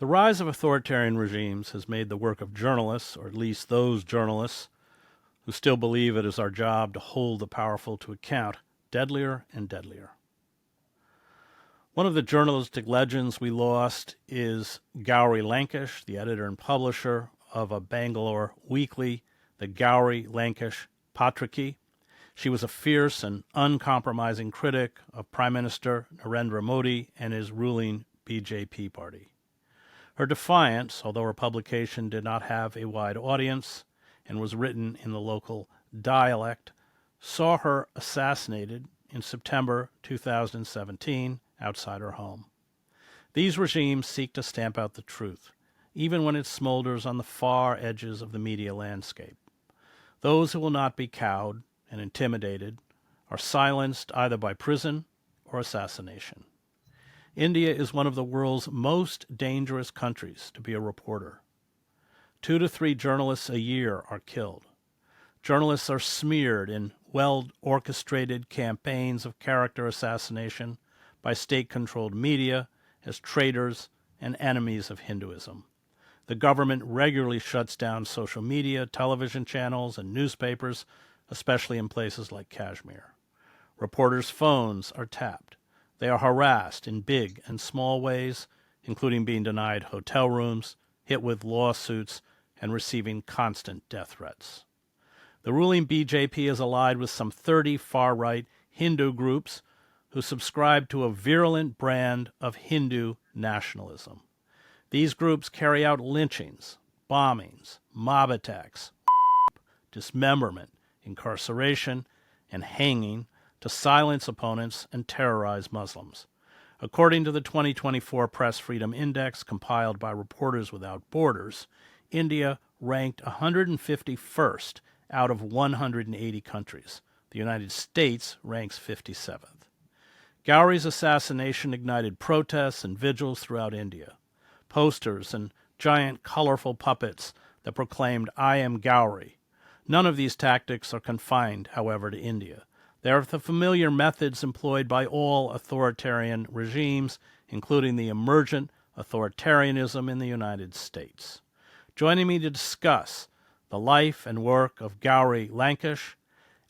The rise of authoritarian regimes has made the work of journalists, or at least those journalists who still believe it is our job to hold the powerful to account, deadlier and deadlier. One of the journalistic legends we lost is Gauri Lankesh, the editor and publisher of a Bangalore weekly, the Gauri Lankesh Patriki. She was a fierce and uncompromising critic of Prime Minister Narendra Modi and his ruling BJP party. Her defiance, although her publication did not have a wide audience and was written in the local dialect, saw her assassinated in September 2017 outside her home. These regimes seek to stamp out the truth, even when it smolders on the far edges of the media landscape. Those who will not be cowed and intimidated are silenced either by prison or assassination. India is one of the world's most dangerous countries to be a reporter. 2 to 3 journalists a year are killed. Journalists are smeared in well-orchestrated campaigns of character assassination by state-controlled media as traitors and enemies of Hinduism. The government regularly shuts down social media, television channels, and newspapers, especially in places like Kashmir. Reporters' phones are tapped. They are harassed in big and small ways, including being denied hotel rooms, hit with lawsuits, and receiving constant death threats. The ruling BJP is allied with some 30 far-right Hindu groups who subscribe to a virulent brand of Hindu nationalism. These groups carry out lynchings, bombings, mob attacks, dismemberment, incarceration, and hanging to silence opponents and terrorize Muslims. According to the 2024 Press Freedom Index compiled by Reporters Without Borders, India ranked 151st out of 180 countries. The United States ranks 57th. Gauri's assassination ignited protests and vigils throughout India. Posters and giant colorful puppets that proclaimed, "I am Gauri." None of these tactics are confined, however, to India. They are the familiar methods employed by all authoritarian regimes, including the emergent authoritarianism in the United States. Joining me to discuss the life and work of Gauri Lankesh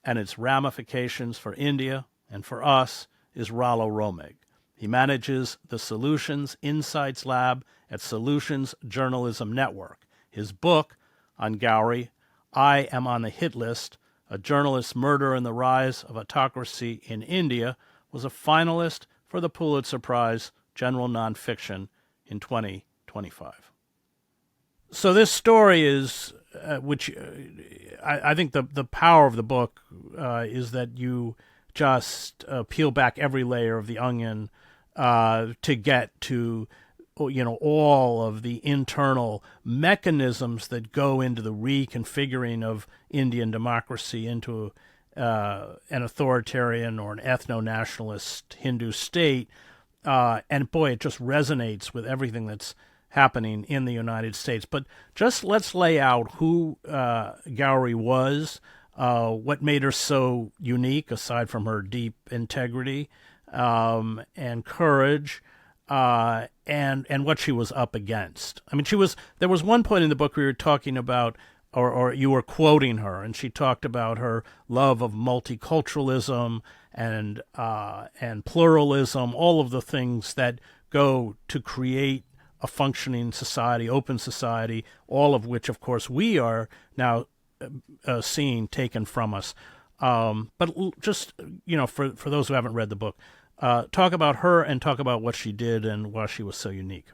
and its ramifications for India and for us is Rollo Romig. He manages the Solutions Insights Lab at Solutions Journalism Network. His book on Gauri, I Am on the Hit List, A Journalist's Murder and the Rise of Autocracy in India, was a finalist for the Pulitzer Prize General Nonfiction in 2025. So this story is, I think the power of the book is that you just peel back every layer of the onion to get to all of the internal mechanisms that go into the reconfiguring of Indian democracy into an authoritarian or an ethno-nationalist Hindu state. And boy, it just resonates with everything that's happening in the United States. But just let's lay out who Gauri was, what made her so unique, aside from her deep integrity and courage, and what she was up against. I mean, there was one point in the book where you were talking about, or you were quoting her, and she talked about her love of multiculturalism and pluralism, all of the things that go to create a functioning society, open society, all of which, of course, we are now seeing taken from us. But just, for those who haven't read the book, talk about her and talk about what she did and why she was so unique.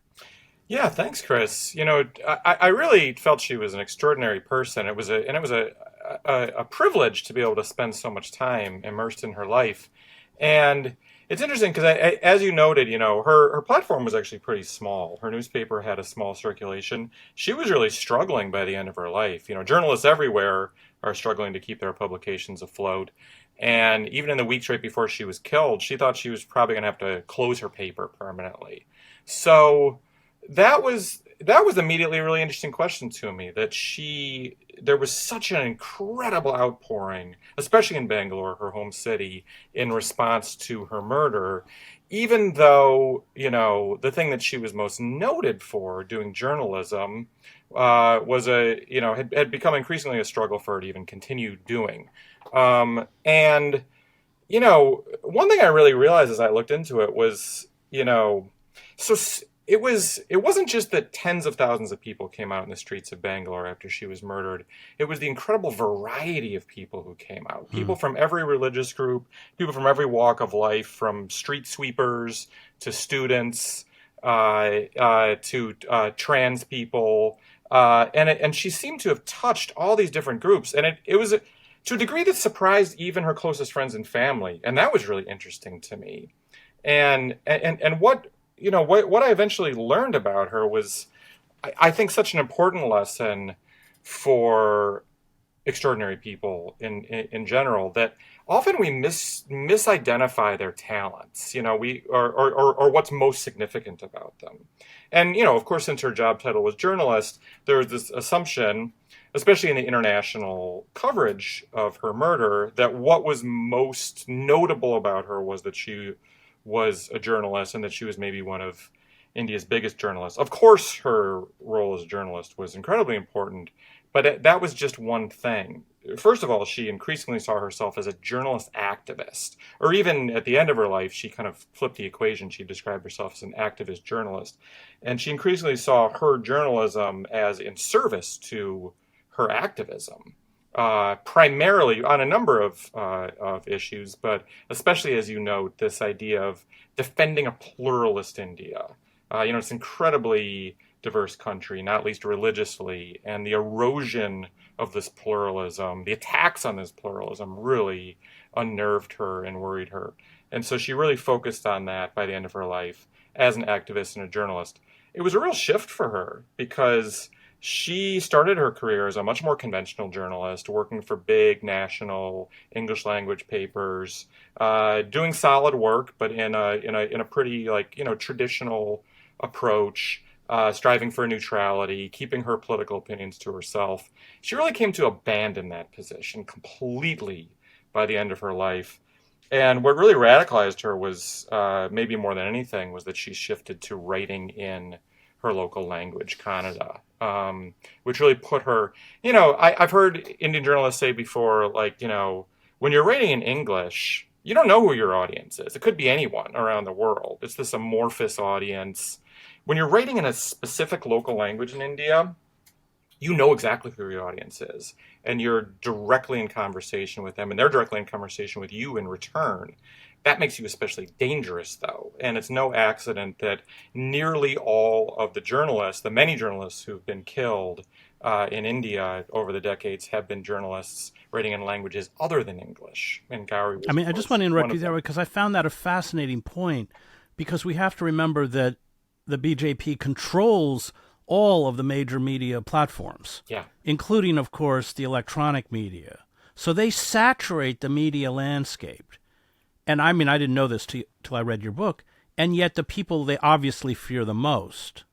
Yeah, thanks, Chris. I really felt she was an extraordinary person. It was a privilege to be able to spend so much time immersed in her life. And it's interesting because, as you noted, her platform was actually pretty small. Her newspaper had a small circulation. She was really struggling by the end of her life. Journalists everywhere are struggling to keep their publications afloat. And even in the weeks right before she was killed, she thought she was probably going to have to close her paper permanently. So that was immediately a really interesting question to me, that she there was such an incredible outpouring, especially in Bangalore, her home city, in response to her murder. Even though, the thing that she was most noted for doing journalism was had become increasingly a struggle for her to even continue doing. And one thing I really realized as I looked into it was, so it wasn't just that tens of thousands of people came out in the streets of Bangalore after she was murdered. It was the incredible variety of people who came out. Hmm. People from every religious group, people from every walk of life, from street sweepers to students, to trans people. And she seemed to have touched all these different groups. And it was to a degree that surprised even her closest friends and family. And that was really interesting to me. And what I eventually learned about her was, I think, such an important lesson for extraordinary people in general, that often we misidentify their talents, we or what's most significant about them. And of course, since her job title was journalist, there was this assumption, especially in the international coverage of her murder, that what was most notable about her was that she was a journalist and that she was maybe one of India's biggest journalists. Of course, her role as a journalist was incredibly important, but that was just one thing. First of all, she increasingly saw herself as a journalist activist, or even at the end of her life, she kind of flipped the equation. She described herself as an activist journalist. And she increasingly saw her journalism as in service to her activism, primarily on a number of issues, but especially, as you note, this idea of defending a pluralist India. It's an incredibly diverse country, not least religiously, and the erosion of this pluralism, the attacks on this pluralism, really unnerved her and worried her. And so she really focused on that by the end of her life as an activist and a journalist. It was a real shift for her because she started her career as a much more conventional journalist, working for big national English language papers, doing solid work, but in a pretty traditional approach, striving for neutrality, keeping her political opinions to herself. She really came to abandon that position completely by the end of her life. And what really radicalized her was, maybe more than anything, was that she shifted to writing in her local language, Kannada, which really put her, I've heard Indian journalists say before, when you're writing in English, you don't know who your audience is. It could be anyone around the world. It's this amorphous audience. When you're writing in a specific local language in India, you know exactly who your audience is, and you're directly in conversation with them, and they're directly in conversation with you in return. That makes you especially dangerous, though, and it's no accident that nearly all of the many journalists who've been killed in India over the decades, have been journalists writing in languages other than English. And Gauri was, I mean, of I just course, want to one interrupt you of there them. because I found that a fascinating point, because we have to remember that the BJP controls all of the major media platforms, Yeah. including, of course, the electronic media. So they saturate the media landscape. And I mean, I didn't know this till I read your book. And yet the people they obviously fear the most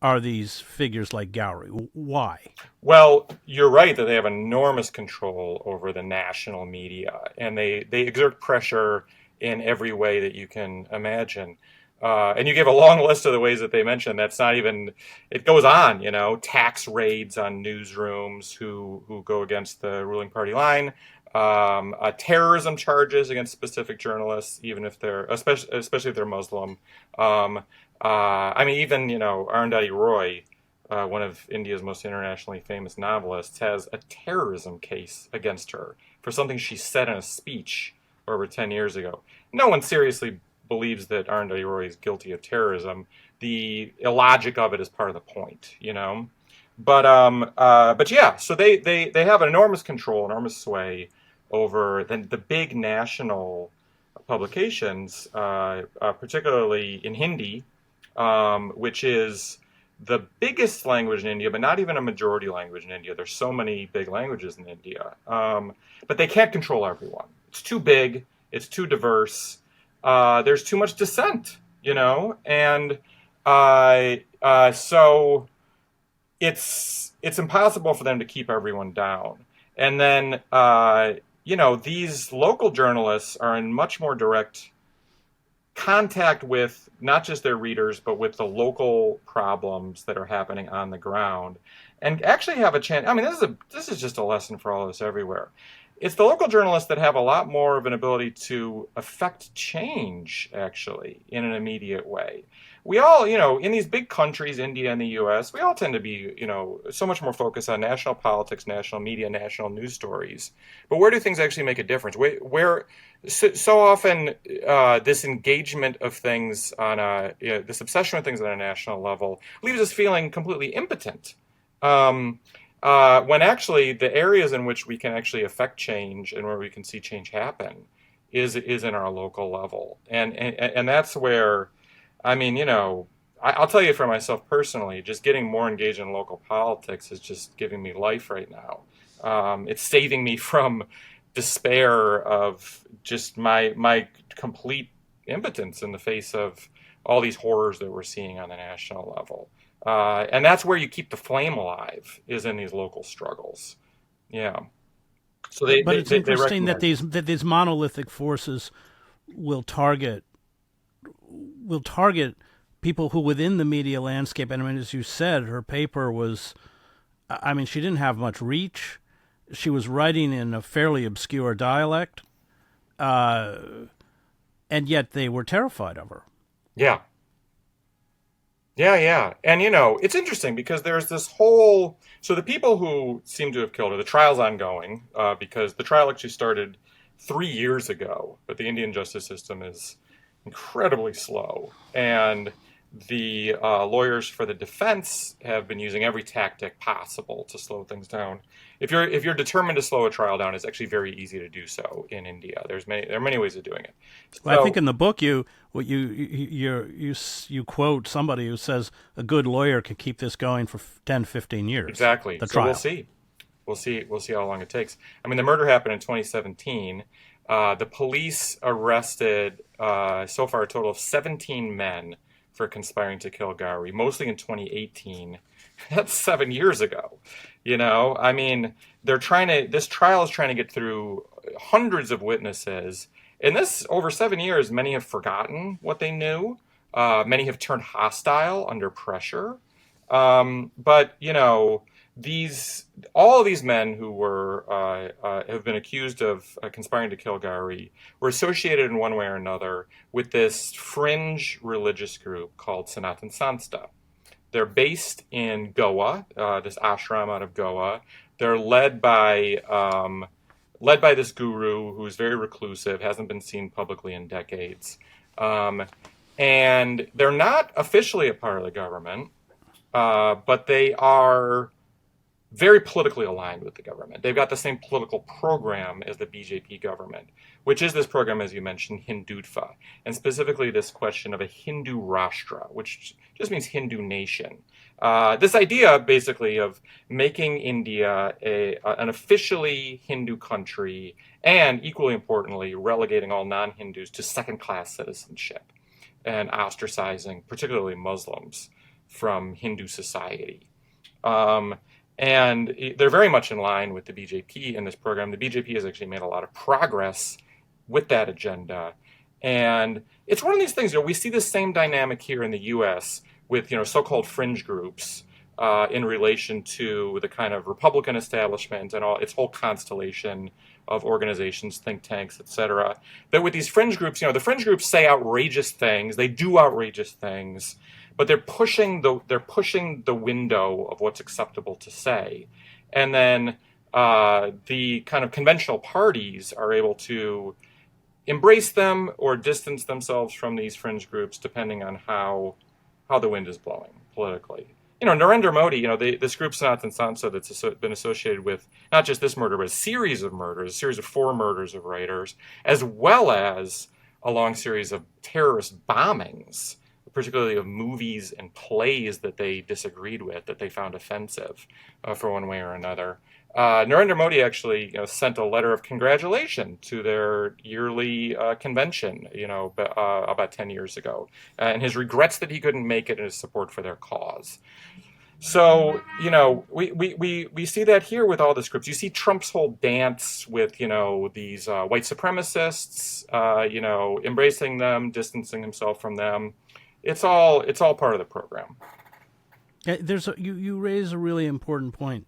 are these figures like Gowrie. Why? Well, you're right that they have enormous control over the national media, and they exert pressure in every way that you can imagine. And you gave a long list of the ways that they mentioned. That's not even. It goes on. Tax raids on newsrooms who go against the ruling party line. Terrorism charges against specific journalists, even if they're especially if they're Muslim. Um, I mean, even Arundhati Roy, one of India's most internationally famous novelists, has a terrorism case against her for something she said in a speech over 10 years ago. No one seriously believes that Arundhati Roy is guilty of terrorism. The illogic of it is part of the point. But yeah, so they have an enormous control, enormous sway over the big national publications, particularly in Hindi, which is the biggest language in India, but not even a majority language in India. There's so many big languages in India, but they can't control everyone. It's too big. It's too diverse. There's too much dissent, and so it's impossible for them to keep everyone down. And then these local journalists are in much more direct contact with not just their readers, but with the local problems that are happening on the ground, and actually have a chance. I mean, this is just a lesson for all of us everywhere. It's the local journalists that have a lot more of an ability to affect change, actually, in an immediate way. We all, in these big countries, India and the US, we all tend to be, so much more focused on national politics, national media, national news stories. But where do things actually make a difference? Where so often this engagement of things on this obsession with things on a national level leaves us feeling completely impotent. Um, when actually the areas in which we can actually affect change and where we can see change happen is in our local level, and that's where, I mean, I'll tell you for myself personally, just getting more engaged in local politics is just giving me life right now. It's saving me from despair of just my complete impotence in the face of all these horrors that we're seeing on the national level. And that's where you keep the flame alive, is in these local struggles. Yeah. So But it's they interesting that recognize. these monolithic forces will target will target people who within the media landscape. And I mean, as you said, her paper was, I mean, she didn't have much reach. She was writing in a fairly obscure dialect, uh, and yet they were terrified of her. Yeah. Yeah, yeah. And it's interesting because there's this whole, so the people who seem to have killed her, the trial's ongoing, because the trial actually started 3 years ago, but the Indian justice system is incredibly slow. And the lawyers for the defense have been using every tactic possible to slow things down. If you're determined to slow a trial down, it's actually very easy to do so in India. There are many ways of doing it. Well, I think So in the book you quote somebody who says a good lawyer can keep this going for 10, 15 years. exactly. The So we'll trial. see. We'll see how long it takes. I mean, the murder happened in 2017. The police arrested so far a total of 17 men for conspiring to kill Gauri, mostly in 2018. That's 7 years ago. I mean, this trial is trying to get through hundreds of witnesses. In this, over 7 years, many have forgotten what they knew. Many have turned hostile under pressure. But these all of these men who were have been accused of conspiring to kill Gauri were associated in one way or another with this fringe religious group called Sanatan Sansta. They're based in Goa, this ashram out of Goa. They're led by this guru who's very reclusive, hasn't been seen publicly in decades, um, and they're not officially a part of the government, but they are very politically aligned with the government. They've got the same political program as the BJP government, which is this program, as you mentioned, Hindutva, and specifically this question of a Hindu Rashtra, which just means Hindu nation. This idea, basically, of making India an officially Hindu country, and equally importantly, relegating all non-Hindus to second-class citizenship and ostracizing, particularly Muslims, from Hindu society. Um, and they're very much in line with the BJP in this program. The BJP has actually made a lot of progress with that agenda. And it's one of these things, we see the same dynamic here in the US with, so-called fringe groups in relation to the kind of Republican establishment and all its whole constellation of organizations, think tanks, etc. That with these fringe groups, the fringe groups say outrageous things, they do outrageous things, but they're pushing the window of what's acceptable to say, and then the kind of conventional parties are able to embrace them or distance themselves from these fringe groups depending on how the wind is blowing politically. Narendra Modi, this group Sanatan Sansa that's been associated with not just this murder, but a series of murders, a series of 4 murders of writers, as well as a long series of terrorist bombings, particularly of movies and plays that they disagreed with, that they found offensive for one way or another. Narendra Modi actually sent a letter of congratulation to their yearly convention, about 10 years ago, and his regrets that he couldn't make it and his support for their cause. So, we see that here with all the scripts. You see Trump's whole dance with, these white supremacists, embracing them, distancing himself from them. It's all part of the program. You raise a really important point.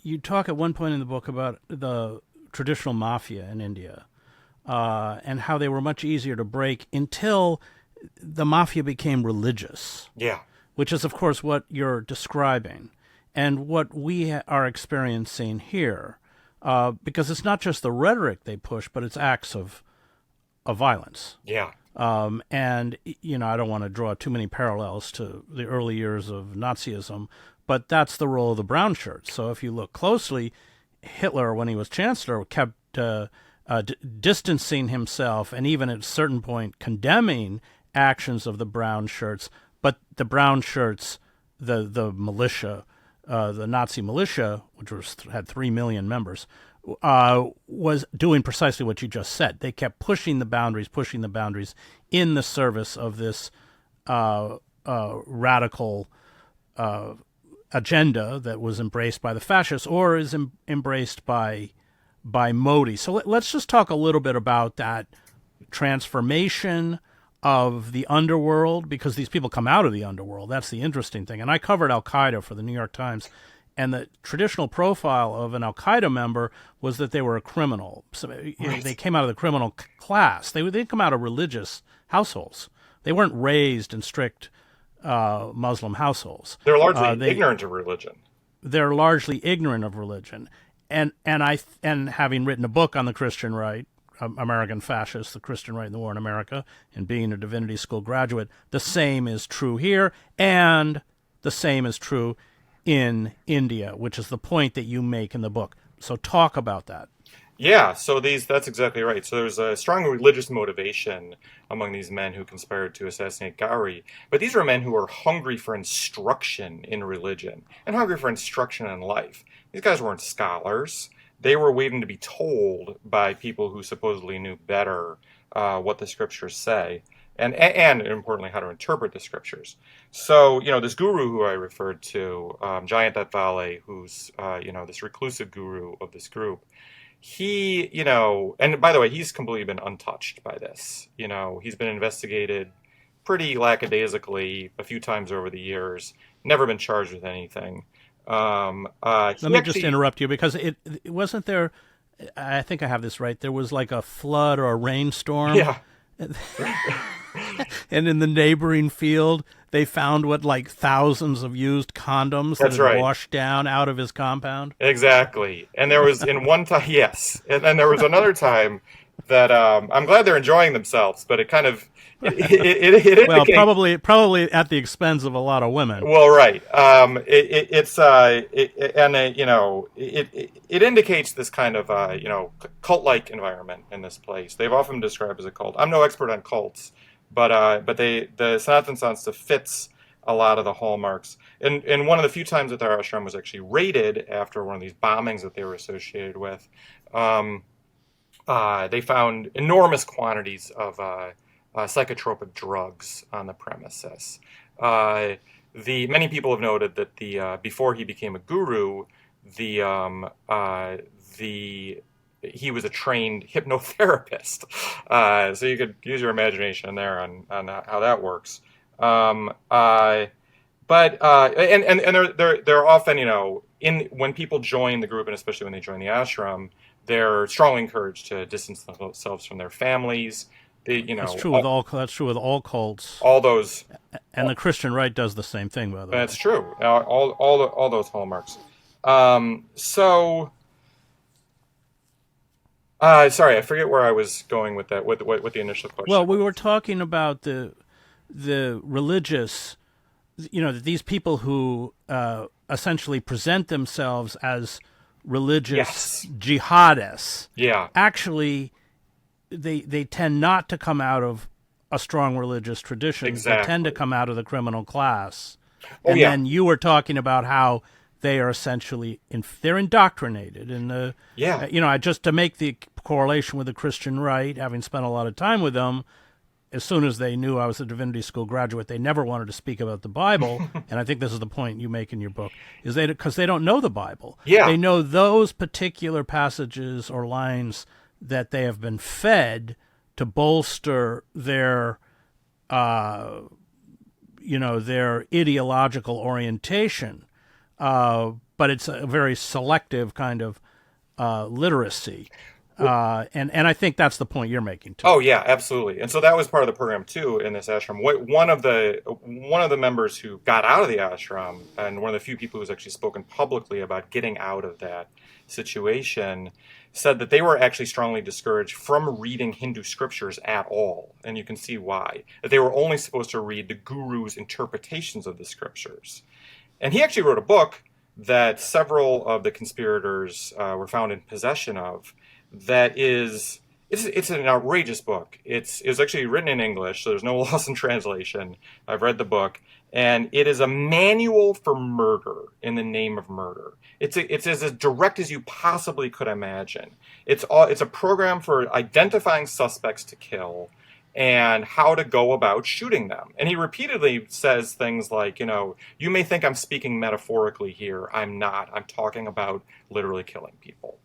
You talk at one point in the book about the traditional mafia in India, and how they were much easier to break until the mafia became religious, Yeah, which is, of course, what you're describing and what we are experiencing here. Because it's not just the rhetoric they push, but it's acts of violence. yeah, And, I don't want to draw too many parallels to the early years of Nazism, but that's the role of the brown shirts. So if you look closely, Hitler, when he was chancellor, kept distancing himself and even at a certain point condemning actions of the brown shirts. But the brown shirts, the militia, the Nazi militia, which had 3 million members, was doing precisely what you just said. They kept pushing the boundaries in the service of this radical agenda that was embraced by the fascists or is embraced by Modi. So let's just talk a little bit about that transformation of the underworld, because these people come out of the underworld. That's the interesting thing. And I covered Al Qaeda for the New York Times, and the traditional profile of an Al Qaeda member was that they were a criminal. So they came out of the criminal class. They didn't come out of religious households. They weren't raised in strict Muslim households. they're largely ignorant of religion. They're largely ignorant of religion. And having written a book on the Christian right, American fascists, the Christian right in the war in America, and being a divinity school graduate, the same is true here, and the same is true in India, which is the point that you make in the book. So talk about that. Yeah, so that's exactly right. So there's a strong religious motivation among these men who conspired to assassinate Gauri. But these are men who are hungry for instruction in religion and hungry for instruction in life. These guys weren't scholars. They were waiting to be told by people who supposedly knew better what the scriptures say, and importantly, how to interpret the scriptures. So, this guru who I referred to, Jayant Vale, who's, this reclusive guru of this group, he, and by the way, he's completely been untouched by this. He's been investigated pretty lackadaisically a few times over the years, never been charged with anything. Let me just interrupt you, because it wasn't there. I think I have this right. There was like a flood or a rainstorm. Yeah. And in the neighboring field, they found like thousands of used condoms that That's had right. washed down out of his compound. Exactly. And there was in one time, yes, and then there was another time that I'm glad they're enjoying themselves, but it kind of it Well, indicates. probably at the expense of a lot of women. Well, right. It indicates this kind of cult-like environment in this place. They've often described as a cult. I'm no expert on cults, but the Sanatana Sanstha fits a lot of the hallmarks. And one of the few times that their ashram was actually raided after one of these bombings that they were associated with, they found enormous quantities of psychotropic drugs on the premises. Many people have noted that before he became a guru, the he was a trained hypnotherapist. So you could use your imagination there on how that works. And they're often, when people join the group, and especially when they join the ashram, they're strongly encouraged to distance themselves from their families. That's true with all cults, all those. and the Christian right does the same thing, by the way. That's true. All those hallmarks. Sorry, I forget where I was going with that. With the initial question. Well, we were talking about the religious, these people who essentially present themselves as religious Yes. jihadists. Yeah. Actually, they tend not to come out of a strong religious tradition. Exactly. They tend to come out of the criminal class. Oh, And yeah. then you were talking about how they are essentially they're indoctrinated, and Yeah. just to make the correlation with the Christian right, having spent a lot of time with them, as soon as they knew I was a divinity school graduate, they never wanted to speak about the Bible. And I think this is the point you make in your book, is because they don't know the Bible. Yeah. They know those particular passages or lines that they have been fed to bolster their, their ideological orientation. But it's a very selective kind of literacy. And I think that's the point you're making too. Oh yeah, absolutely. And so that was part of the program too in this ashram. One of the members who got out of the ashram, and one of the few people who's actually spoken publicly about getting out of that situation, said that they were actually strongly discouraged from reading Hindu scriptures at all. And you can see why. That they were only supposed to read the guru's interpretations of the scriptures. And he actually wrote a book that several of the conspirators were found in possession of. It's an outrageous book. It's actually written in English, so there's no loss in translation. I've read the book, and it is a manual for murder in the name of murder. It's as direct as you possibly could imagine. It's a program for identifying suspects to kill and how to go about shooting them. And he repeatedly says things like, you may think I'm speaking metaphorically here. I'm not. I'm talking about literally killing people.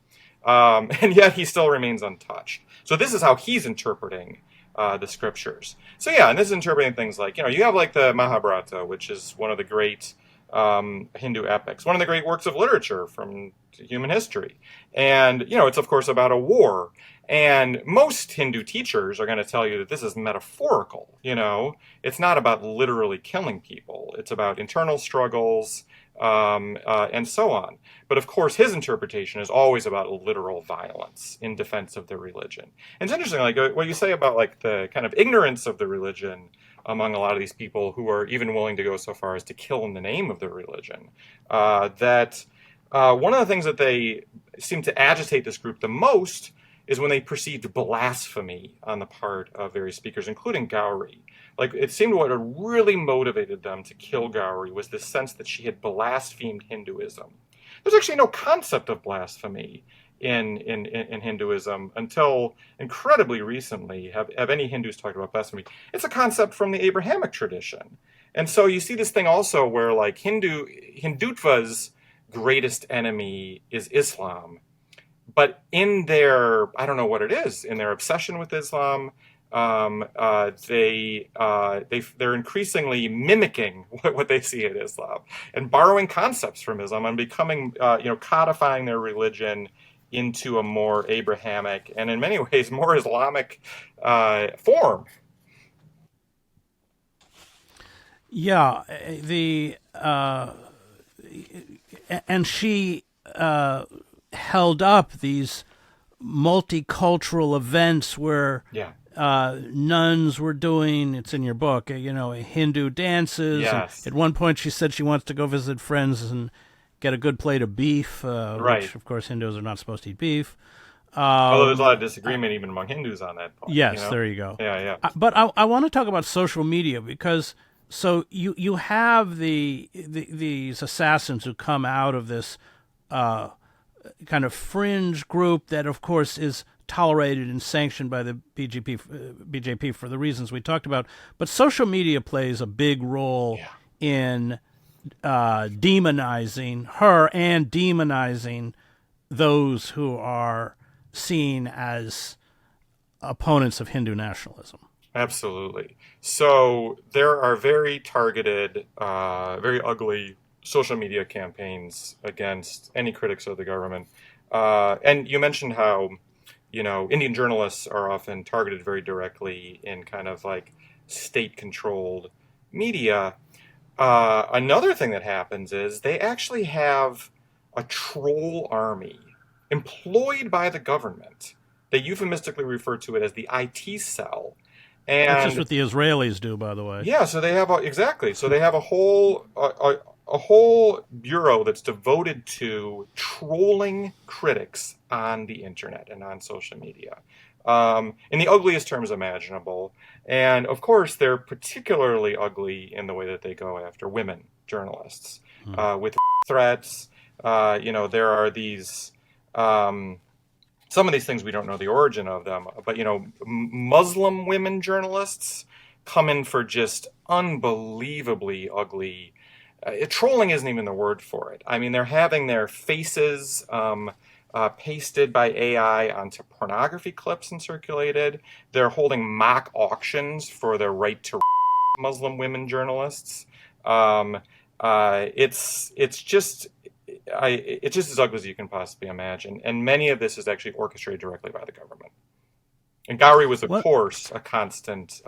And yet he still remains untouched. So this is how he's interpreting the scriptures. So yeah, and this is interpreting things like, you have like the Mahabharata, which is one of the great Hindu epics, one of the great works of literature from human history. And, it's of course about a war. And most Hindu teachers are going to tell you that this is metaphorical. It's not about literally killing people. It's about internal struggles, and so on. But of course, his interpretation is always about literal violence in defense of the religion. And it's interesting, like what you say about like the kind of ignorance of the religion among a lot of these people who are even willing to go so far as to kill in the name of the religion. That one of the things that they seem to agitate this group the most is when they perceived blasphemy on the part of various speakers, including Gauri. Like, it seemed what had really motivated them to kill Gauri was this sense that she had blasphemed Hinduism. There's actually no concept of blasphemy in Hinduism until incredibly recently have any Hindus talked about blasphemy. It's a concept from the Abrahamic tradition. And so you see this thing also where like Hindutva's greatest enemy is Islam. But in their, I don't know what it is, in their obsession with Islam, they're increasingly mimicking what they see in Islam and borrowing concepts from Islam and becoming, codifying their religion into a more Abrahamic and in many ways more Islamic form. Yeah, and she held up these multicultural events where nuns were doing, it's in your book, Hindu dances. Yes. At one point she said she wants to go visit friends and get a good plate of beef, which of course Hindus are not supposed to eat beef. Although there's a lot of disagreement even among Hindus on that point. Yes, there you go. Yeah. But I want to talk about social media because so you have these assassins who come out of this kind of fringe group that, of course, is tolerated and sanctioned by the BJP for the reasons we talked about. But social media plays a big role in demonizing her and demonizing those who are seen as opponents of Hindu nationalism. Absolutely. So there are very targeted, very ugly social media campaigns against any critics of the government. And you mentioned how, Indian journalists are often targeted very directly in kind of like state-controlled media. Another thing that happens is they actually have a troll army employed by the government. They euphemistically refer to it as the IT cell. And that's just what the Israelis do, by the way. Yeah, so they have So they have a whole bureau that's devoted to trolling critics on the internet and on social media, in the ugliest terms imaginable. And of course, they're particularly ugly in the way that they go after women journalists with threats. There are these some of these things we don't know the origin of them, but Muslim women journalists come in for just unbelievably ugly. Trolling isn't even the word for it. I mean, they're having their faces pasted by AI onto pornography clips and circulated. They're holding mock auctions for their right to Muslim women journalists. Um, it's just it's just as ugly as you can possibly imagine, and many of this is actually orchestrated directly by the government. And Gauri was, of What course, a constant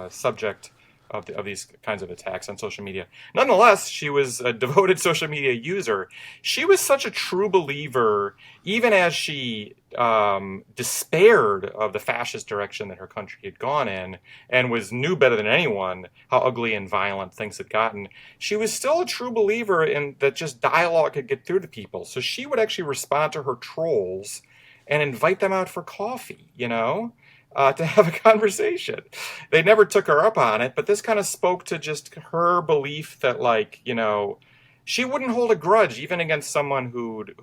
subject of these kinds of attacks on social media. Nonetheless, she was a devoted social media user. She was such a true believer, even as she despaired of the fascist direction that her country had gone in, and knew better than anyone how ugly and violent things had gotten. She was still a true believer in that just dialogue could get through to people. So she would actually respond to her trolls and invite them out for coffee, to have a conversation. They never took her up on it, but this kind of spoke to just her belief that, she wouldn't hold a grudge even against someone who'd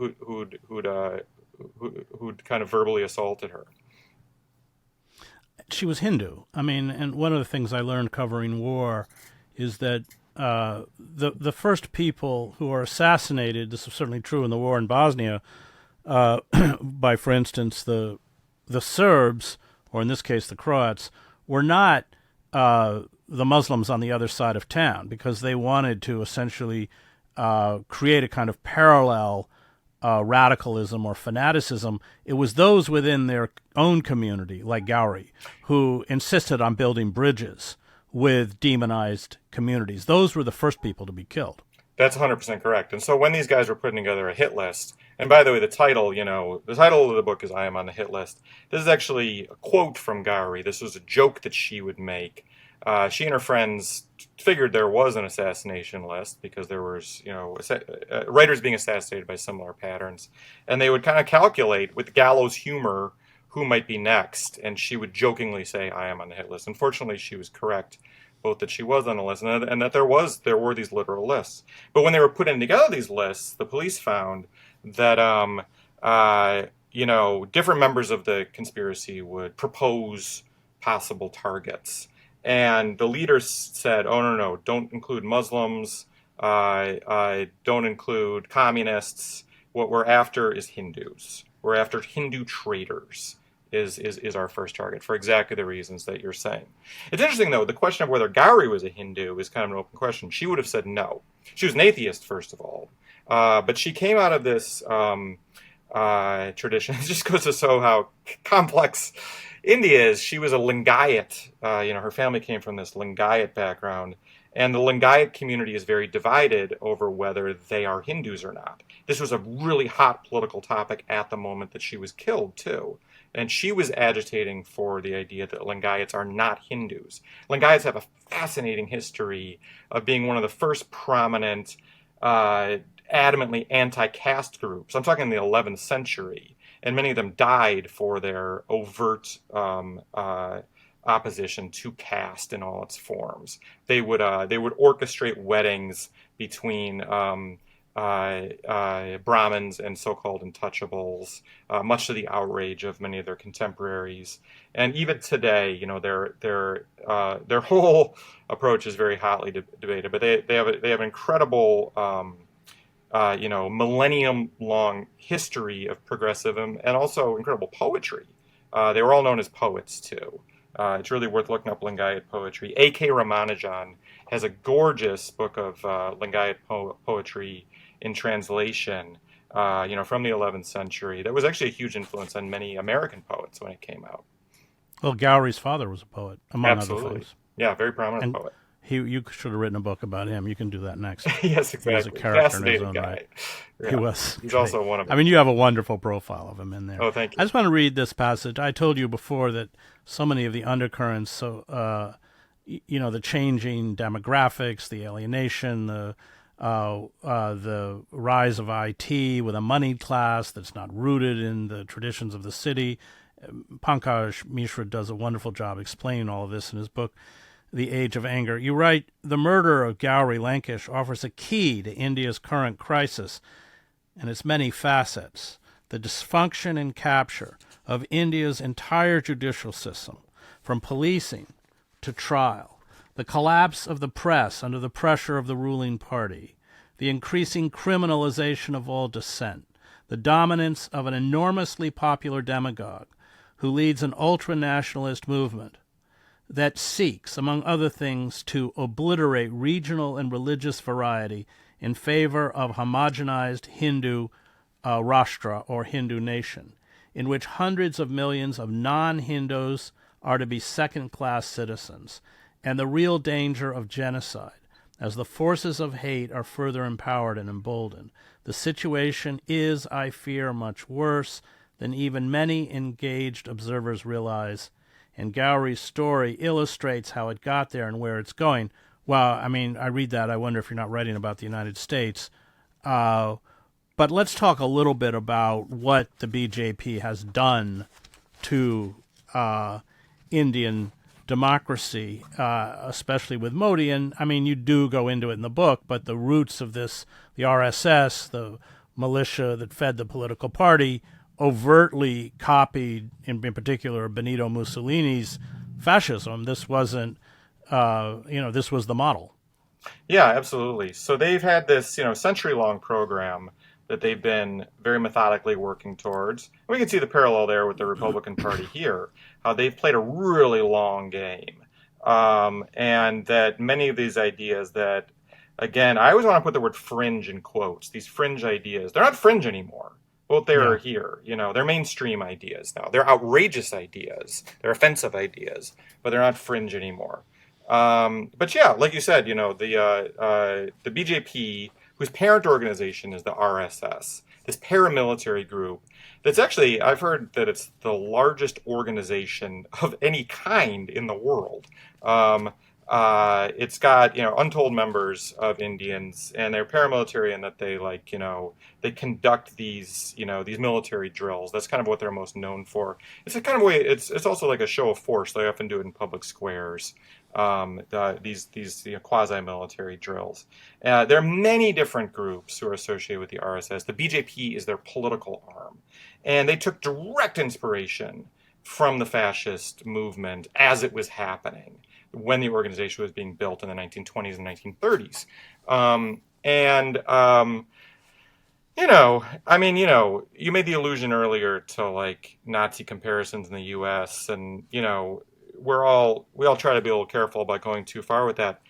kind of verbally assaulted her. she was Hindu. I mean, and one of the things I learned covering war is that the first people who are assassinated, this was certainly true in the war in Bosnia, by, for instance, the Serbs, or in this case the Croats, were not the Muslims on the other side of town, because they wanted to essentially create a kind of parallel radicalism or fanaticism. It was those within their own community, like Gauri, who insisted on building bridges with demonized communities. Those were the first people to be killed. That's 100% correct. And so when these guys were putting together a hit list, and by the way, the title of the book is I Am on the Hit List. This is actually a quote from Gauri. This was a joke that she would make. She and her friends figured there was an assassination list because there was, writers being assassinated by similar patterns. And they would kind of calculate with gallows humor who might be next. And she would jokingly say, I am on the hit list. Unfortunately, she was correct, both that she was on the list and that there were these literal lists. But when they were putting together these lists, the police found that different members of the conspiracy would propose possible targets, and the leaders said, "Oh no, don't include Muslims, don't include communists. What we're after is Hindus. We're after Hindu traitors." Is our first target for exactly the reasons that you're saying. It's interesting, though, the question of whether Gauri was a Hindu is kind of an open question. She would have said no. She was an atheist, first of all. But she came out of this tradition. It just goes to show how complex India is. She was a Lingayat. Her family came from this Lingayat background. And the Lingayat community is very divided over whether they are Hindus or not. This was a really hot political topic at the moment that she was killed, too. And she was agitating for the idea that Lingayats are not Hindus. Lingayats have a fascinating history of being one of the first prominent, adamantly anti-caste groups. I'm talking in the 11th century. And many of them died for their overt opposition to caste in all its forms. They would orchestrate weddings between Brahmins and so-called untouchables, much to the outrage of many of their contemporaries. And even today, their whole approach is very hotly debated. But they have an incredible millennium-long history of progressivism and also incredible poetry. They were all known as poets too. It's really worth looking up Lingayat poetry. A.K. Ramanujan has a gorgeous book of Lingayat poetry in translation, from the 11th century. That was actually a huge influence on many American poets when it came out. Well, Gauri's father was a poet, among Absolutely. other things. Yeah, very prominent poet. You should have written a book about him. You can do that next. Yes, exactly. He was a character in his Fascinating own guy. right. Yeah. He was. He's great. also one of them. I mean, you have a wonderful profile of him in there. Oh, thank you. I just want to read this passage. I told you before that so many of the undercurrents, the changing demographics, the alienation, the rise of IT with a moneyed class that's not rooted in the traditions of the city. Pankaj Mishra does a wonderful job explaining all of this in his book, The Age of Anger. You write, the murder of Gauri Lankesh offers a key to India's current crisis and its many facets. the dysfunction and capture of India's entire judicial system, from policing to trial, the collapse of the press under the pressure of the ruling party, the increasing criminalization of all dissent, the dominance of an enormously popular demagogue who leads an ultra-nationalist movement that seeks, among other things, to obliterate regional and religious variety in favor of homogenized Hindu Rashtra, or Hindu nation, in which hundreds of millions of non-Hindus are to be second-class citizens, and the real danger of genocide, as the forces of hate are further empowered and emboldened. The situation is, I fear, much worse than even many engaged observers realize, and Gauri's story illustrates how it got there and where it's going. Well, I mean, I read that, I wonder if you're not writing about the United States. But let's talk a little bit about what the BJP has done to Indian democracy, especially with Modi. And, I mean, you do go into it in the book, but the roots of this, the RSS, the militia that fed the political party, overtly copied, in particular, Benito Mussolini's fascism. This wasn't, this was the model. Yeah, absolutely. So they've had this, century-long program that they've been very methodically working towards. And we can see the parallel there with the Republican Party here, how they've played a really long game. And that many of these ideas that, again, I always want to put the word fringe in quotes, these fringe ideas, they're not fringe anymore. Well, they're here. They're mainstream ideas now. They're outrageous ideas. They're offensive ideas, but they're not fringe anymore. But yeah, like you said, the BJP, whose parent organization is the RSS, this paramilitary group that's actually, I've heard that it's the largest organization of any kind in the world. It's got, untold members of Indians, and they're paramilitary in that they they conduct these military drills. That's kind of what they're most known for. It's a kind of way, it's also like a show of force. They often do it in public squares. These quasi-military drills. There are many different groups who are associated with the RSS. The BJP is their political arm. And they took direct inspiration from the fascist movement as it was happening, when the organization was being built in the 1920s and 1930s. You made the allusion earlier to Nazi comparisons in the U.S. and, we all try to be a little careful about going too far with that.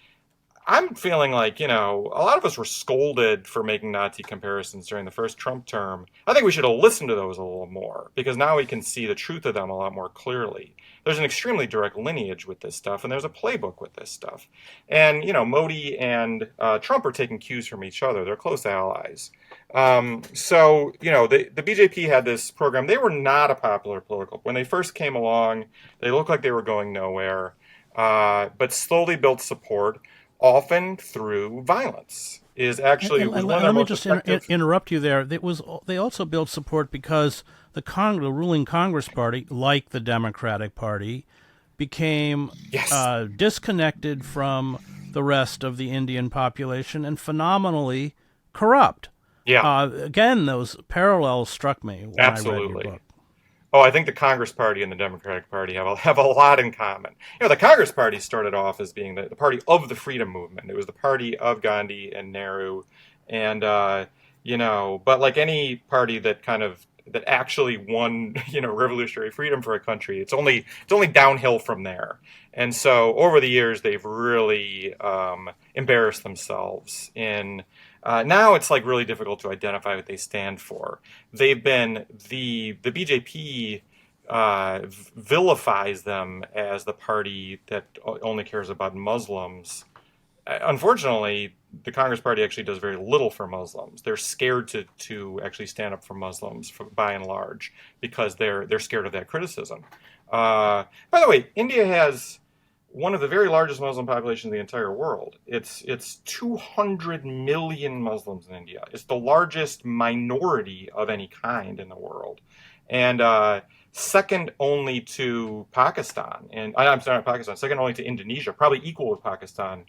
I'm feeling like, a lot of us were scolded for making Nazi comparisons during the first Trump term. I think we should have listened to those a little more, because now we can see the truth of them a lot more clearly. There's an extremely direct lineage with this stuff, and there's a playbook with this stuff. And, Modi and Trump are taking cues from each other. They're close allies. The BJP had this program. They were not a popular political. When they first came along, they looked like they were going nowhere, but slowly built support, often through violence. Is actually and let me just interrupt you there. They also built support because the ruling Congress Party, like the Democratic Party, became disconnected from the rest of the Indian population and phenomenally corrupt. Yeah. Again, those parallels struck me when I read your book. Oh, I think the Congress Party and the Democratic Party have a lot in common. The Congress Party started off as being the party of the freedom movement. It was the party of Gandhi and Nehru, and but like any party that actually won, revolutionary freedom for a country, it's only downhill from there. And so over the years, they've really embarrassed themselves in. Now it's really difficult to identify what they stand for. They've been the BJP vilifies them as the party that only cares about Muslims. Unfortunately, the Congress Party actually does very little for Muslims. They're scared to actually stand up for Muslims, by and large, because they're scared of that criticism. By the way, India has one of the very largest Muslim populations in the entire world. It's 200 million Muslims in India. It's the largest minority of any kind in the world, and second only to Pakistan. And I'm sorry, not Pakistan. Second only to Indonesia. Probably equal with Pakistan.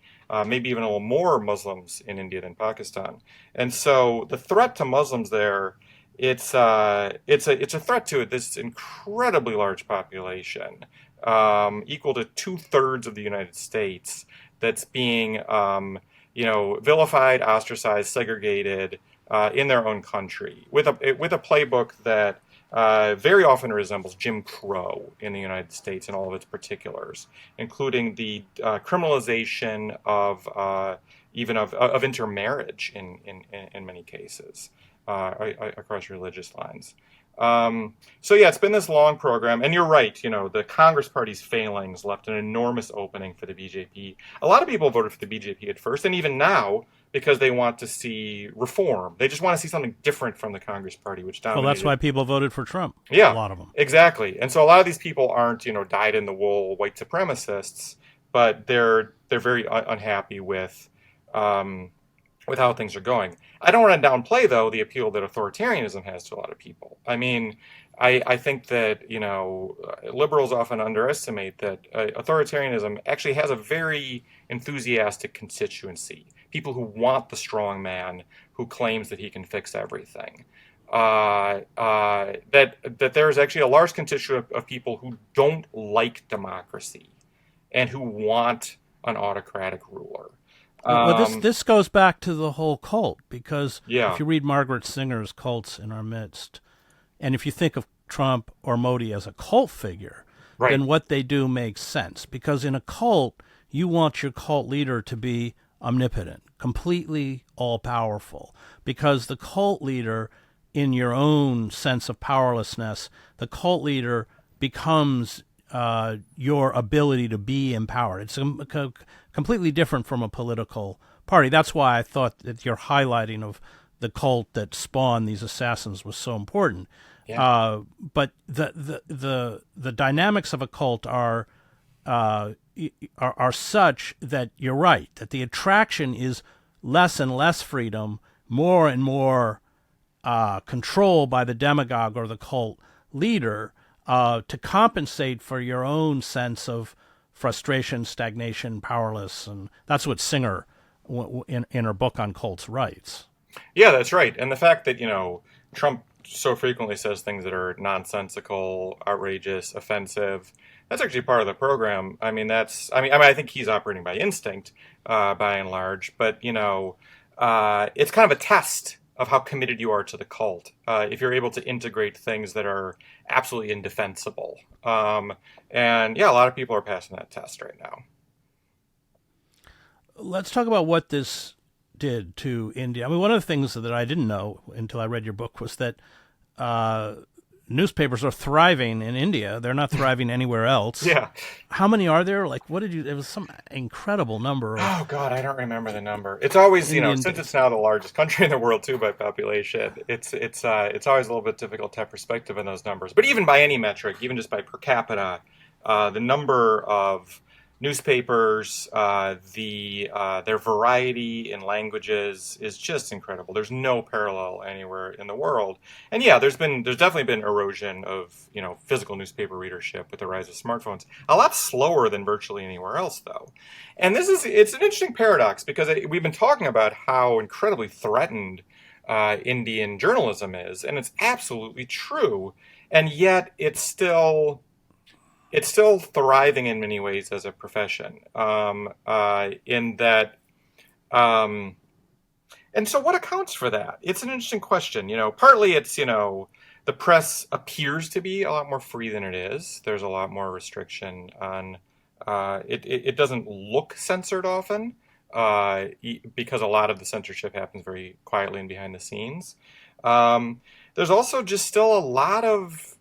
Maybe even a little more Muslims in India than Pakistan. And so the threat to Muslims there it's a threat to this incredibly large population, equal to 2/3 of the United States, that's being vilified, ostracized, segregated in their own country with a playbook that very often resembles Jim Crow in the United States in all of its particulars, including the criminalization of even of intermarriage in many cases across religious lines. So yeah, it's been this long program, and you're right. The Congress Party's failings left an enormous opening for the BJP. A lot of people voted for the BJP at first, and even now, because they want to see reform. They just want to see something different from the Congress Party, which Well, that's dominated. why people voted for Trump. A Yeah, lot of them. exactly. And so a lot of these people aren't, dyed-in-the-wool white supremacists, but they're very unhappy um, with how things are going. I don't want to downplay, though, the appeal that authoritarianism has to a lot of people. I mean, I think that, liberals often underestimate that authoritarianism actually has a very enthusiastic constituency. People who want the strong man who claims that he can fix everything. That there's actually a large constituent of people who don't like democracy and who want an autocratic ruler. Well, this Um, this goes back to the whole cult, because if yeah, you read Margaret Singer's Cults in Our Midst, and if you think of Trump or Modi as a cult figure, right. then what they do makes sense. Because in a cult, you want your cult leader to be omnipotent, completely all powerful. Because the cult leader, in your own sense of powerlessness, the cult leader becomes your ability to be empowered. It's completely different from a political party. That's why I thought that your highlighting of the cult that spawned these assassins was so important. Yeah. But the dynamics of a cult uh, are such that you're right, that the attraction is less and less freedom, more and more control by the demagogue or the cult leader, to compensate for your own sense of frustration, stagnation, powerless, and that's what Singer, in her book on cults, writes. Yeah, that's right. And the fact that, Trump so frequently says things that are nonsensical, outrageous, offensive, that's actually part of the program. I think he's operating by instinct, by and large, but, it's kind of a test of how committed you are to the cult. If you're able to integrate things that are absolutely indefensible. And yeah, a lot of people are passing that test right now. Let's talk about what this did to India. I mean, one of the things that I didn't know until I read your book was that uh, newspapers are thriving in India. They're not thriving anywhere else. Yeah. How many are there? Like, what did you? It was some incredible number of Oh God, I don't remember the number. It's always, Indian. since it's now the largest country in the world too by population, it's always a little bit difficult to have perspective in those numbers. But even by any metric, even just by per capita, the number of newspapers, their variety in languages is just incredible. There's no parallel anywhere in the world. And yeah, there's definitely been erosion of physical newspaper readership with the rise of smartphones. A lot slower than virtually anywhere else, though. And it's an interesting paradox because we've been talking about how incredibly threatened Indian journalism is, and it's absolutely true. And yet, it's still thriving in many ways as a profession. In that, um, and so what accounts for that? It's an interesting question. Partly it's the press appears to be a lot more free than it is. There's a lot more restriction on. It doesn't look censored often, because a lot of the censorship happens very quietly and behind the scenes. There's also just still a lot of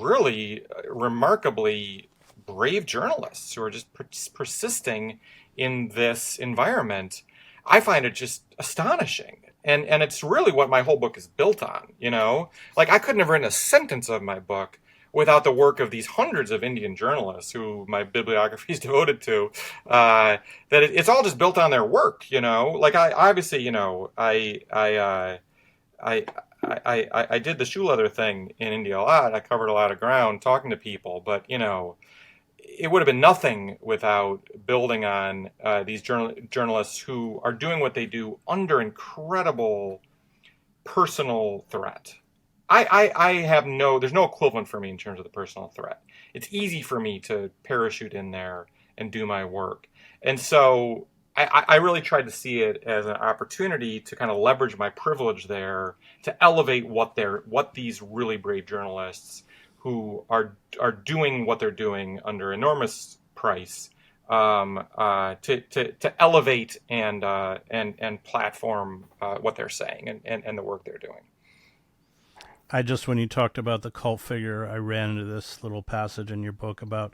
really remarkably brave journalists who are just persisting in this environment. I find it just astonishing. And it's really what my whole book is built on, Like, I couldn't have written a sentence of my book without the work of these hundreds of Indian journalists who my bibliography is devoted to. It's all just built on their work. Like, I obviously, I I did the shoe leather thing in India a lot. I covered a lot of ground talking to people, but it would have been nothing without building on these journalists who are doing what they do under incredible personal threat. I have there's no equivalent for me in terms of the personal threat. It's easy for me to parachute in there and do my work. And so I really tried to see it as an opportunity to kind of leverage my privilege there to elevate what these really brave journalists who are doing what they're doing under enormous price, to elevate and platform what they're saying and the work they're doing. When you talked about the cult figure, I ran into this little passage in your book about,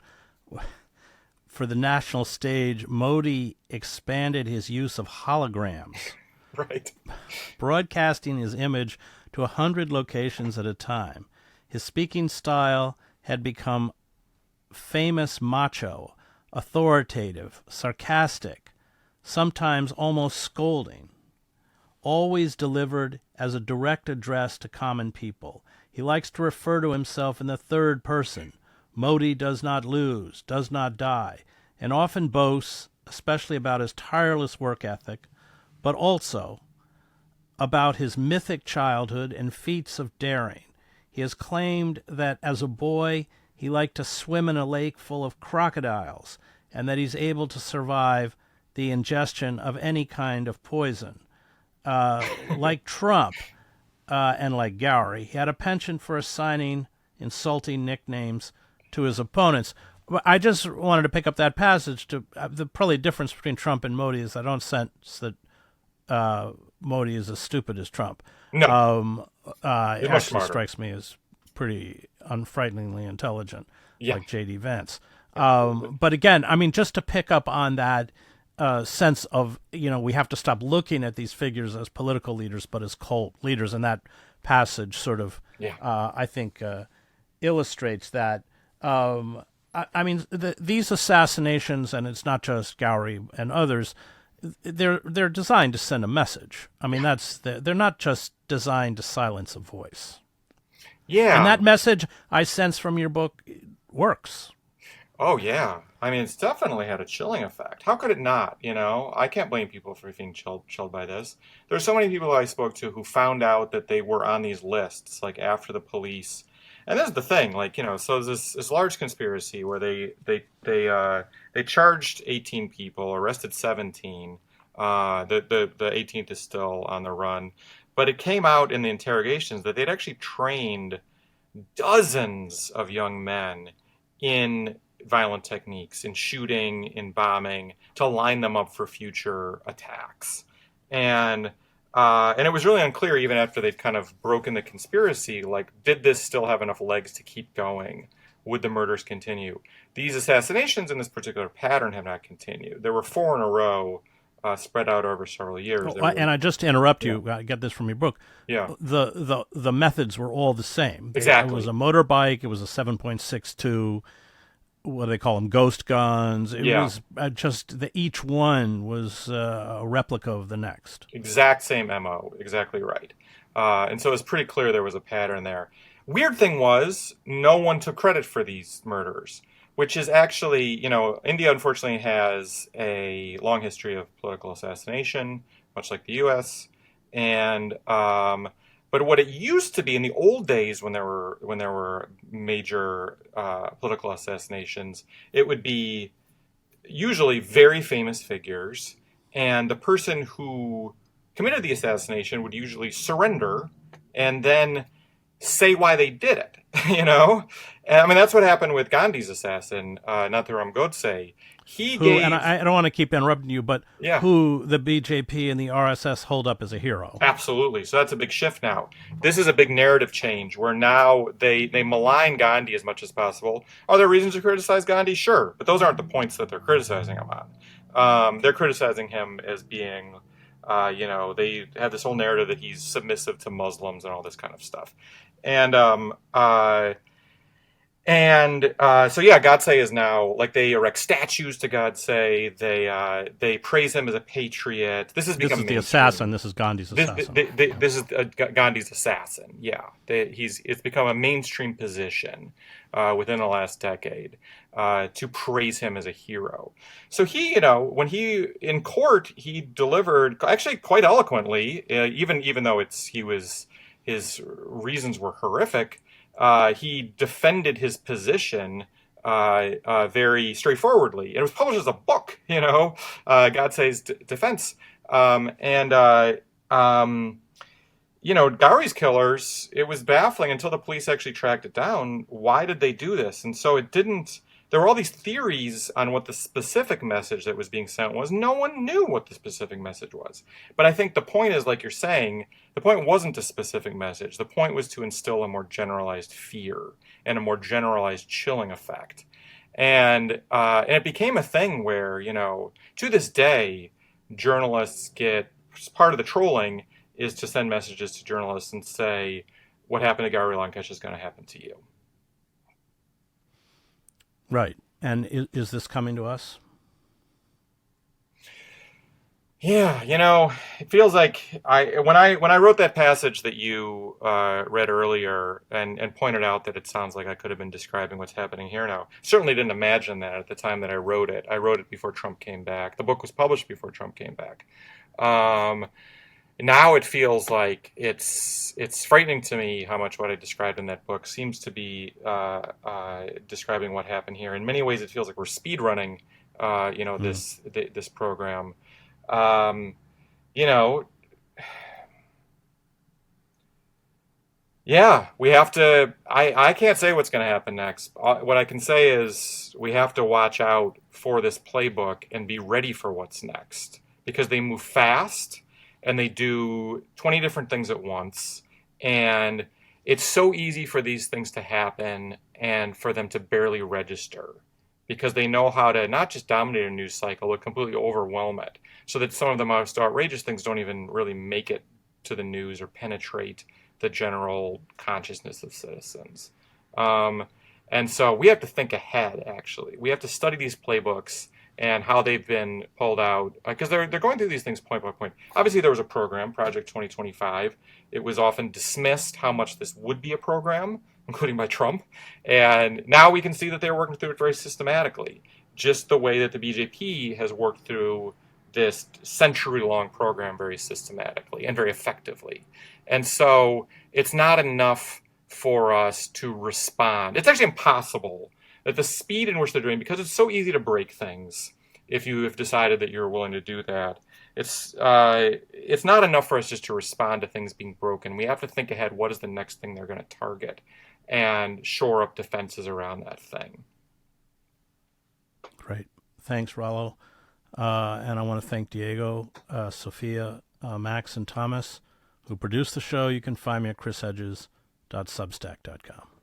for the national stage, Modhi expanded his use of holograms, Right. broadcasting his image to 100 locations at a time. His speaking style had become famous macho, authoritative, sarcastic, sometimes almost scolding, always delivered as a direct address to common people. He likes to refer to himself in the third person. Modhi does not lose, does not die, and often boasts, especially about his tireless work ethic, but also about his mythic childhood and feats of daring. He has claimed that as a boy he liked to swim in a lake full of crocodiles, and that he's able to survive the ingestion of any kind of poison. Like Trump and like Gauri, he had a penchant for assigning insulting nicknames to his opponents. I just wanted to pick up that passage to the probably difference between Trump and Modhi is I don't sense that Modhi is as stupid as Trump. No, It much actually smarter. strikes me as pretty unfrighteningly intelligent, Yeah. like J.D. Vance. But again, I mean, just to pick up on that sense of, we have to stop looking at these figures as political leaders, but as cult leaders. And that passage sort of, Yeah. I think, illustrates that. I mean, these assassinations, and it's not just Gauri and others, they're designed to send a message. I mean, they're not just designed to silence a voice. Yeah. And that message, I sense from your book, works. Oh yeah. I mean, it's definitely had a chilling effect. How could it not? I can't blame people for being chilled by this. There's so many people I spoke to who found out that they were on these lists, like after the police. And this is the thing, like, so there's this large conspiracy where they charged 18 people, arrested 17. The 18th is still on the run, but it came out in the interrogations that they'd actually trained dozens of young men in violent techniques, in shooting, in bombing, to line them up for future attacks. And it was really unclear, even after they'd kind of broken the conspiracy, like, did this still have enough legs to keep going? Would the murders continue? These assassinations in this particular pattern have not continued. There were 4 in a row, spread out over several years. And I just to interrupt you, I get this from your book. Yeah. The methods were all the same. Exactly. It was a motorbike. It was a 7.62. What do they call them? Ghost guns. It was just each one was a replica of the next. Exact same MO. Exactly right. And so it was pretty clear there was a pattern there. Weird thing was, no one took credit for these murders, which is actually, India unfortunately has a long history of political assassination, much like the U.S. And but what it used to be in the old days, when there were major political assassinations, it would be usually very famous figures, and the person who committed the assassination would usually surrender and then say why they did it. And I mean, that's what happened with Gandhi's assassin, Nathuram Godse. And I don't want to keep interrupting you, but Yeah. who the BJP and the RSS hold up as a hero. Absolutely. So that's a big shift now. This is a big narrative change where now they malign Gandhi as much as possible. Are there reasons to criticize Gandhi? Sure. But those aren't the points that they're criticizing him on. They're criticizing him as being, they have this whole narrative that he's submissive to Muslims and all this kind of stuff. And And so yeah, Godsey is now like they erect statues to Godsey. They praise him as a patriot. This has This is become the assassin. mainstream. This is Gandhi's This assassin. this is Gandhi's assassin. Yeah, it's become a mainstream position within the last decade to praise him as a hero. So he, when he in court, he delivered actually quite eloquently. Even though his reasons were horrific, he defended his position very straightforwardly. It was published as a book, Godsey's defense. And Gauri's killers, it was baffling until the police actually tracked it down. Why did they do this? And so it didn't. There were all these theories on what the specific message that was being sent was. No one knew what the specific message was. But I think the point is, like you're saying, the point wasn't a specific message. The point was to instill a more generalized fear and a more generalized chilling effect. And it became a thing where, to this day, journalists get part of the trolling is to send messages to journalists and say, what happened to Gauri Lankesh is going to happen to you. Right. And is this coming to us? Yeah, it feels like when I wrote that passage that you read earlier and pointed out that it sounds like I could have been describing what's happening here now. Certainly didn't imagine that at the time that I wrote it. I wrote it before Trump came back. The book was published before Trump came back. Um, Now it feels like it's frightening to me how much what I described in that book seems to be describing what happened here. In many ways, it feels like we're speed running, Mm. this program. Um, you know, yeah, we have to. I can't say what's going to happen next. What I can say is we have to watch out for this playbook and be ready for what's next because they move fast and they do 20 different things at once. And it's so easy for these things to happen and for them to barely register because they know how to not just dominate a news cycle, but completely overwhelm it so that some of the most outrageous things don't even really make it to the news or penetrate the general consciousness of citizens. Um, and so we have to think ahead, actually. We have to study these playbooks and how they've been pulled out because they're going through these things point by point. Obviously, there was a program, Project 2025. It was often dismissed how much this would be a program, including by Trump. And now we can see that they're working through it very systematically, just the way that the BJP has worked through this century-long program very systematically and very effectively. And so it's not enough for us to respond. It's actually impossible at the speed in which they're doing, because it's so easy to break things if you have decided that you're willing to do that. It's not enough for us just to respond to things being broken. We have to think ahead. What is the next thing they're going to target, and shore up defenses around that thing. Great. Thanks, Rollo. And I want to thank Diego, Sophia, Max, and Thomas, who produced the show. You can find me at chrishedges.substack.com.